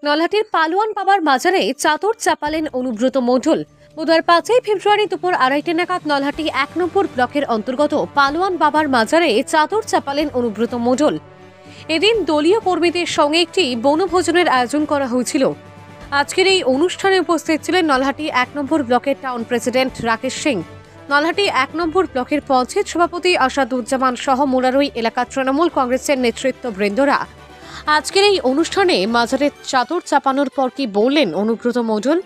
নলহাটির পালোয়ান বাবার মাজারে চাদর চাপালেন অনুব্রত মণ্ডল। বুধবার 5 ফেব্রুয়ারি দুপুর 2:30 নাগাদ নলহাটি 1 নম্বর ব্লকের অন্তর্গত পালোয়ান বাবার মাজারে চাদর চাপালেন অনুব্রত মণ্ডল। এদিন দলীয় কর্মীদের সঙ্গে একটি বনভোজনের আয়োজন করা হয়েছিল। আজকের এই অনুষ্ঠানে উপস্থিত ছিলেন নলহাটি 1 নম্বর ব্লকের টাউন প্রেসিডেন্ট রাকেশ সিং, নলহাটি 1 নম্বর ব্লকের পঞ্চায়েত সভাপতি আসাদুজ্জামান সহ মুরারই এলাকা তৃণমূল কংগ্রেসের নেতৃত্ববৃন্দরা। আজকের এই অনুষ্ঠানে মাজারে চাদর চাপানোর পর কি বললেন অনুব্রত মণ্ডল,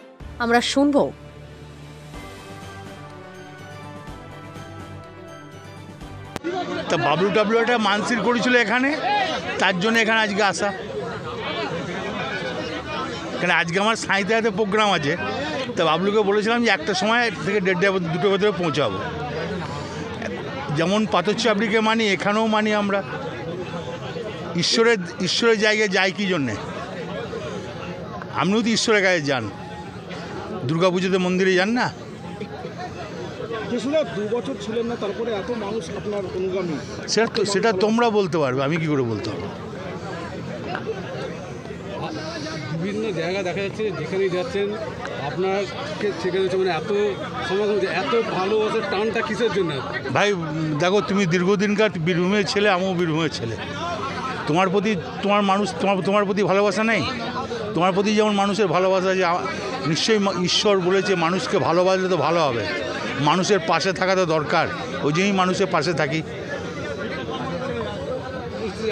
আমরা শুনব। তা বাবলু টাবলু একটা মানসিক করেছিল এখানে, তার জন্য এখানে আজকে আসা। এখানে আজকে আমার সাঁইতে প্রোগ্রাম আছে, তা বাবলুকে বলেছিলাম যে 1টার সময় থেকে 1:30 2টোর ভেতরে পৌঁছাবো। যেমন পাথরচাপড়িকে মানি, এখানেও মানি আমরা। ঈশ্বরের জায়গায় যাই কি জন্যে? আপনিও তো ঈশ্বরের কাছে যান, দুর্গাপুজোতে মন্দিরে যান না? 2 বছর ছিলেন না, তারপরে এত মানুষ আপনার অনুগামী, সেটা তোমরা বলতে পারবে, আমি কি করে বলতে পারবো? বিভিন্ন জায়গা দেখা যাচ্ছে, যেখানেই যাচ্ছেন আপনাকে সেখানে মানে এত সমাগম, এত ভালোবাসার টানটা কিসের জন্য? ভাই দেখো, তুমি দীর্ঘদিনকার বীরভূমের ছেলে, আমিও বীরভূমের ছেলে। তোমার প্রতি তোমার প্রতি ভালোবাসা নেই? তোমার প্রতি যেমন মানুষের ভালোবাসা, যে নিশ্চয়ই ঈশ্বর বলেছে মানুষকে ভালোবাসলে তো ভালো হবে, মানুষের পাশে থাকা তো দরকার, ওই জন্যই মানুষের পাশে থাকি।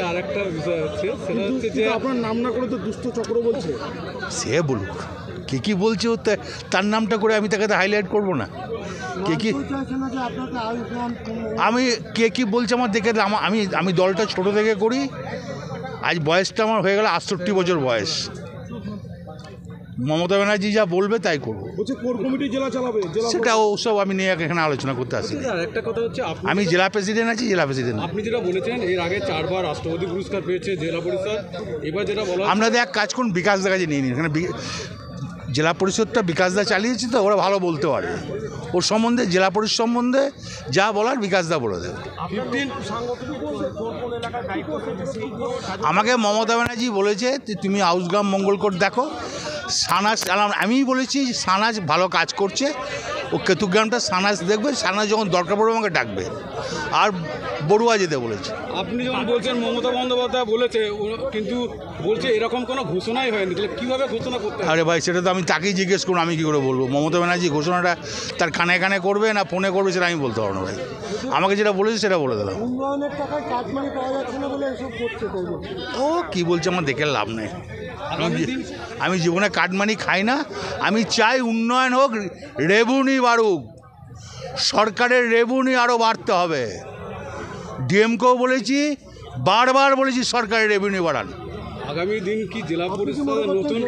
আর একটা বিষয় হচ্ছে, সেটা হচ্ছে যে আপনার নাম না করে তো দুষ্ট চক্র বলছে। সে বলুক, কে কি বলছে, তার নামটা করে আমি তাকে হাইলাইট করবো না। কে কি আমি কে কি বলছে আমার দেখে, আমি দলটা ছোট থেকে করি। আজ বয়সটা আমার হয়ে গেল 68 বছর বয়স। মমতা ব্যানার্জি যা বলবে তাই করবো। সেটা ওসব আমি নিয়ে এখানে আলোচনা করতে আসি। একটা কথা হচ্ছে, আমি জেলা প্রেসিডেন্ট আছি, জেলা প্রেসিডেন্ট। আপনি যেটা বলেছেন, এর আগে 4 বার রাষ্ট্রপতি পুরস্কার পেয়েছে জেলা পরিষদ। এবার যেটা বলা, আমরা এক কাজ করুন, বিকাশদার কাছে নিয়ে নিন। এখানে জেলা পরিষদটা বিকাশদা চালিয়েছি, তো ওরা ভালো বলতে পারে। ওর সম্বন্ধে, জেলা পরিষদ সম্বন্ধে যা বলার বিকাশদা বলে দেবে। আমাকে মমতা ব্যানার্জি বলেছে তুমি আউসগ্রাম মঙ্গলকোট দেখো, সানাস, আমিই বলেছি সানাস ভালো কাজ করছে, ও কেতুগ্রামটা সানাস দেখবে, সানাস যখন দরকার পড়বে আমাকে ডাকবে। আর বড়ুয়া যেতে বলেছে। আপনি যখন বলছেন মমতা বন্দ্যোপাধ্যায় বলেছে, কিন্তু বলছে এরকম কোনো ঘোষণাই হয়নি, তাহলে কীভাবে ঘোষণা করতে? আরে ভাই, সেটা তো আমি তাকেই জিজ্ঞেস করুন, আমি কী করে বলবো? মমতা ব্যানার্জি ঘোষণাটা তার কানে কানে করবে না ফোনে করবে, সেটা আমি বলতে পারবো না ভাই। আমাকে যেটা বলেছে সেটা বলে দিলাম। উন্নয়নের টাকায় কাটমানি পাওয়া যাচ্ছে না বলে এসব করছে। ও কী বলছে আমার দেখে লাভ নেই। আমি জীবনে কাটমানি খাই না। আমি চাই উন্নয়ন হোক, রেভিনিউ বাড়ুক, সরকারের রেভিনিউ আরও বাড়তে হবে। ডিএমকেও বলেছি, বারবার বলেছি সরকারের রেভিনিউ বাড়ান। আগামী দিন কি জেলা পরিষদের নতুন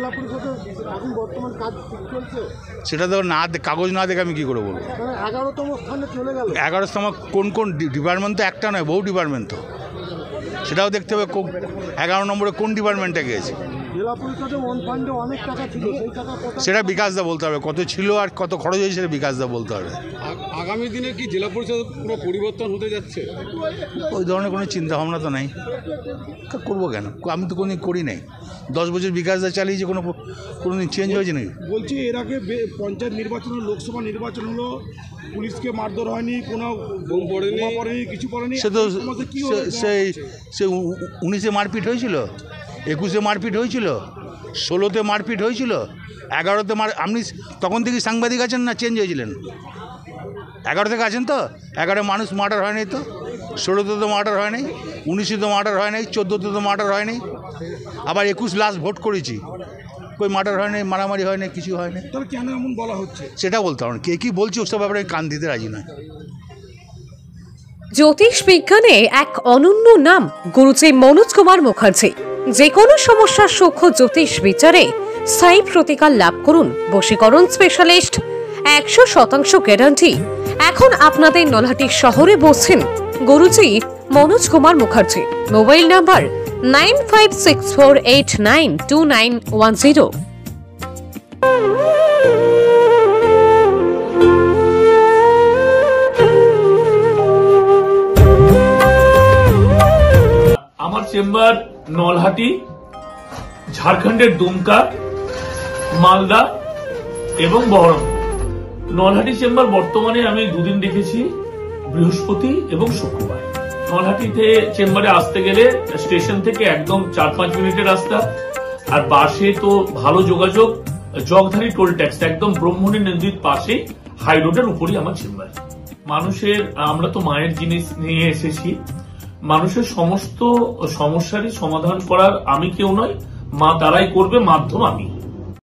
এখন বর্তমান কাজ চলছে? সেটা তো না, কাগজ না দেখে আমি কী করে বলবো? 11তম স্থানে চলে গেল। 11তম কোন ডিপার্টমেন্ট? তো একটা নয়, বহু ডিপার্টমেন্ট। তো সেটাও দেখতে হবে 11 নম্বরে কোন ডিপার্টমেন্টে গিয়েছে। জেলা পরিষদে ওয়ান ফান্ডে অনেক টাকা ছিল, সেই টাকা সেটা বিকাশদা বলতে হবে, কত ছিল আর কত খরচ হয়েছে সেটা বিকাশদা বলতে হবে। আগামী দিনে কি জেলা পরিষদ পুরো পরিবর্তন হতে যাচ্ছে? ওই ধরনের কোনো চিন্তাভাবনা তো নাই। করবো কেন? আমি তো কোনোদিন করি নাই। 10 বছর বিকাশদা চালিয়েছে, কোনোদিন চেঞ্জ হয়েছে নাকি? বলছি, এর আগে পঞ্চায়েত নির্বাচন, লোকসভা নির্বাচন হলো, পুলিশকে মারধর হয়নি, কোনো বোম পড়েনি, কিছু পড়েনি। সে তো সেই 19-এ মারপিট হয়েছিল, 21-এ মারপিট হয়েছিল, 16-তে মারপিট হয়েছিল, 11-তে আপনি তখন থেকে সাংবাদিক আছেন না, চেঞ্জ হয়েছিলেন? 11 থেকে আছেন তো? 11 মানুষ মার্ডার হয়নি তো, 16তে তো মার্ডার হয় নাই, 19-এ তো মার্ডার হয় নাই, 14তে তো মার্ডার হয় নাই, আবার 21 লাস্ট ভোট করেছি, কই মার্ডার হয় নাই, মারামারি হয় নাই, কিছু হয় নাই। তবে কেন এমন বলা হচ্ছে সেটা বলতে হবে না। কে কী বলছে ওসব ব্যাপারে কান দিতে রাজি নয়। জ্যোতিষ বিজ্ঞানে এক অনন্য নাম গুরুজি মনোজ কুমার মুখার্জি। যে কোনো সমস্যার সূক্ষ্ম জ্যোতিষ বিচারে স্থায়ী প্রতিকার লাভ করুন। বশীকরণ স্পেশালিস্ট, 100% গ্যারান্টি। এখন আপনাদের নলহাটি শহরে বসছেন গুরুজি মনোজ কুমার মুখার্জি। Mobile number 9564892910। আমার চেম্বার নলহাটি, ঝাড়খণ্ডের দুমকা, মালদা এবং বহরমপুর। নলহাটি চেম্বার বর্তমানে আমি দুদিন রেখেছি, বৃহস্পতি এবং শুক্রবার। নলহাটিতে চেম্বারে আসতে গেলে স্টেশন থেকে একদম 4-5 মিনিটের রাস্তা, আর বাসে তো ভালো যোগাযোগ। জগধারী টোল ট্যাক্স একদম ব্রহ্মণী নদীর পাশে, হাই রোডের উপরই আমার চেম্বার। মানুষের, আমরা তো মায়ের জিনিস নিয়ে এসেছি, মানুষের সমস্ত সমস্যারই সমাধান করার আমি কেউ নয়, মা তারাই করবে, মাধ্যম আমি।